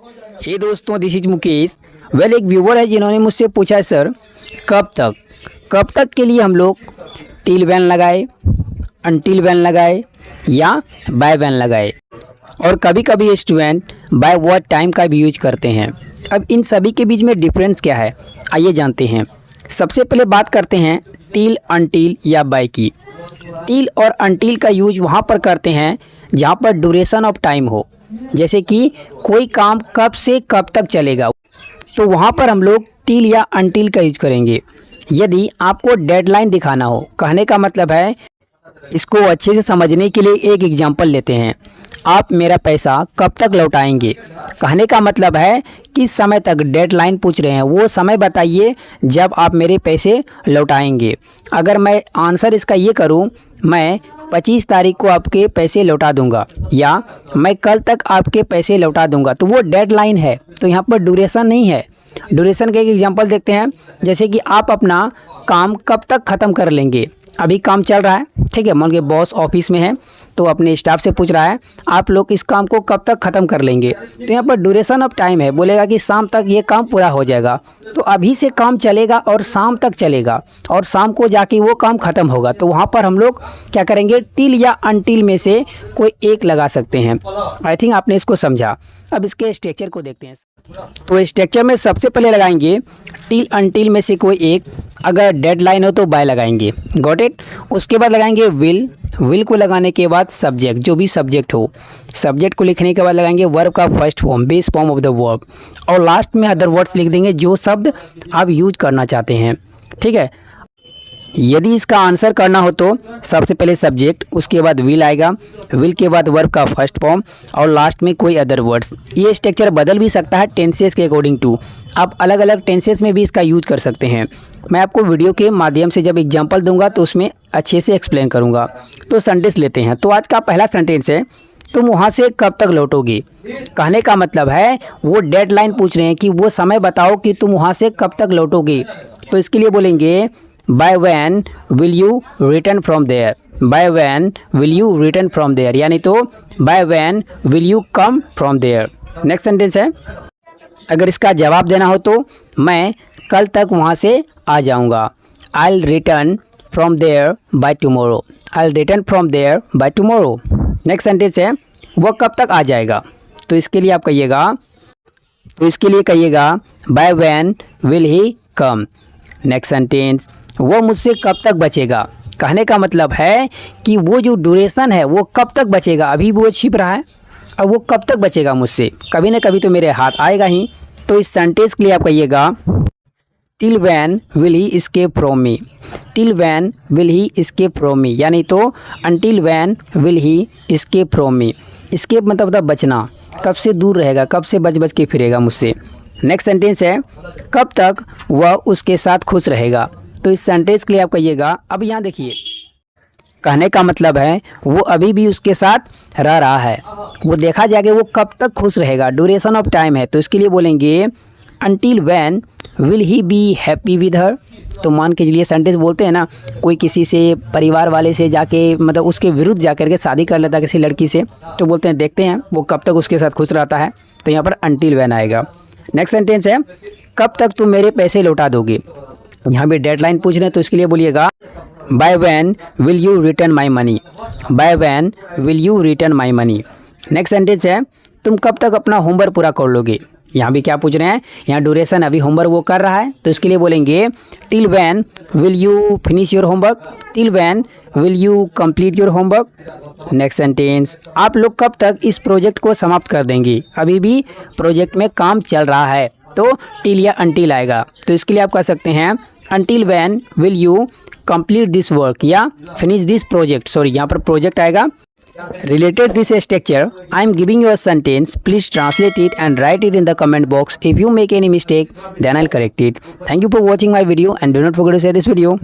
हे दोस्तों, this is Mukesh. एक viewer है जिन्होंने मुझसे पूछा है सर कब तक के लिए हम लोग टिल वैन लगाए, अनटिल वैन लगाए या बाय वैन लगाए, और कभी कभी स्टूडेंट बाय व्हाट टाइम का भी यूज करते हैं। अब इन सभी के बीच में डिफरेंस क्या है, आइए जानते हैं। सबसे पहले बात करते हैं टिल, अनटिल या बाय की। टिल और अनटिल का यूज वहाँ पर करते हैं जहाँ पर ड्यूरेशन ऑफ टाइम हो, जैसे कि कोई काम कब से कब तक चलेगा, तो वहाँ पर हम लोग टिल या अनटिल का यूज करेंगे। यदि आपको डेडलाइन दिखाना हो, कहने का मतलब है, इसको अच्छे से समझने के लिए एक एग्जांपल लेते हैं। आप मेरा पैसा कब तक लौटाएंगे, कहने का मतलब है किस समय तक, डेडलाइन पूछ रहे हैं, वो समय बताइए जब आप मेरे पैसे लौटाएंगे। अगर मैं आंसर इसका ये करूं, मैं 25 तारीख को आपके पैसे लौटा दूंगा या मैं कल तक आपके पैसे लौटा दूंगा, तो वो डेडलाइन है, तो यहाँ पर ड्यूरेशन नहीं है। ड्यूरेशन का एक एग्जांपल देखते हैं, जैसे कि आप अपना काम कब तक ख़त्म कर लेंगे। अभी काम चल रहा है, ठीक है, मान के बॉस ऑफिस में है तो अपने स्टाफ से पूछ रहा है आप लोग इस काम को कब तक ख़त्म कर लेंगे, तो यहाँ पर ड्यूरेशन ऑफ टाइम है, बोलेगा कि शाम तक ये काम पूरा हो जाएगा। तो अभी से काम चलेगा और शाम तक चलेगा और शाम को जाके वो काम ख़त्म होगा, तो वहाँ पर हम लोग क्या करेंगे, टिल या अनटिल में से कोई एक लगा सकते हैं। आई थिंक आपने इसको समझा। अब इसके स्ट्रक्चर को देखते हैं। तो स्ट्रक्चर में सबसे पहले लगाएंगे टिल अनटिल में से कोई एक, अगर डेडलाइन हो तो बाय लगाएंगे, गॉट इट। उसके बाद लगाएंगे विल को लगाने के बाद सब्जेक्ट, जो भी सब्जेक्ट हो, सब्जेक्ट को लिखने के बाद लगाएंगे वर्ब का first form, base form of the verb, और लास्ट में अदर वर्ड्स लिख देंगे जो शब्द आप यूज करना चाहते हैं, ठीक है। यदि इसका आंसर करना हो तो सबसे पहले सब्जेक्ट, उसके बाद विल आएगा, विल के बाद वर्ब का फर्स्ट फॉर्म और लास्ट में कोई अदर वर्ड्स। ये स्ट्रक्चर बदल भी सकता है टेंसेस के अकॉर्डिंग टू, आप अलग अलग टेंसेस में भी इसका यूज कर सकते हैं। मैं आपको वीडियो के माध्यम से जब एग्जांपल दूंगा तो उसमें अच्छे से एक्सप्लेन करूंगा। तो सेंटेंस लेते हैं। तो आज का पहला सेंटेंस है, तुम वहाँ से कब तक लौटोगे, कहने का मतलब है वो डेडलाइन पूछ रहे हैं कि वो समय बताओ कि तुम वहाँ से कब तक लौटोगे। तो इसके लिए बोलेंगे by when will you return from there, by when will you return from there, यानी तो by when will you come from there. Next sentence है, अगर इसका जवाब देना हो तो मैं कल तक वहाँ से आ जाऊँगा, I will return from there by tomorrow, I will return from there by tomorrow. Next sentence है, वो कब तक आ जाएगा, तो इसके लिए आप कहिएगा bye when will he come. Next sentence, वो मुझसे कब तक बचेगा, कहने का मतलब है कि वो जो ड्यूरेशन है वो कब तक बचेगा, अभी वो छिप रहा है, अब वो कब तक बचेगा मुझसे, कभी ना कभी तो मेरे हाथ आएगा ही। तो इस सेंटेंस के लिए आप कहिएगा till when will he escape from me, till when will he escape from me, यानी तो until when will he escape from me. Escape मतलब बचना, कब से दूर रहेगा, कब से बच के फिरेगा मुझसे। नेक्स्ट सेंटेंस है, कब तक वह उसके साथ खुश रहेगा, तो इस सेंटेंस के लिए आप कहिएगा, अब यहाँ देखिए, कहने का मतलब है वो अभी भी उसके साथ रह रहा है, वो देखा जाएगा वो कब तक खुश रहेगा, ड्यूरेशन ऑफ टाइम है, तो इसके लिए बोलेंगे until when will he be happy with her. तो मान के चलिए सेंटेंस बोलते हैं ना, कोई किसी से परिवार वाले से जाके मतलब उसके विरुद्ध जाकर के शादी कर लेता है किसी लड़की से, तो बोलते हैं देखते हैं वो कब तक उसके साथ खुश रहता है, तो यहाँ पर अनटिल व्हेन आएगा। नेक्स्ट सेंटेंस है, कब तक तुम मेरे पैसे लौटा दोगे, यहाँ भी डेडलाइन पूछ रहे हैं, तो इसके लिए बोलिएगा bye when will you return my money, bye when will you return my money. Next sentence है, तुम कब तक अपना होमवर्क पूरा कर लोगे, यहाँ भी क्या पूछ रहे हैं, यहाँ ड्यूरेशन, अभी होमवर्क वो कर रहा है, तो इसके लिए बोलेंगे till when will you finish your homework, till when will you complete your homework. Next sentence, आप लोग कब तक इस प्रोजेक्ट को समाप्त कर देंगे, अभी भी प्रोजेक्ट में काम चल रहा है, तो टिल या अनटिल आएगा। तो इसके लिए आप कह सकते हैं until when will you complete this work या फिनिश दिस प्रोजेक्ट, सॉरी यहाँ पर प्रोजेक्ट आएगा। Related this structure, I am giving you a sentence. Please translate it and write it in the comment box. If you make any mistake, then I'll correct it. Thank you for watching my video and do not forget to share this video.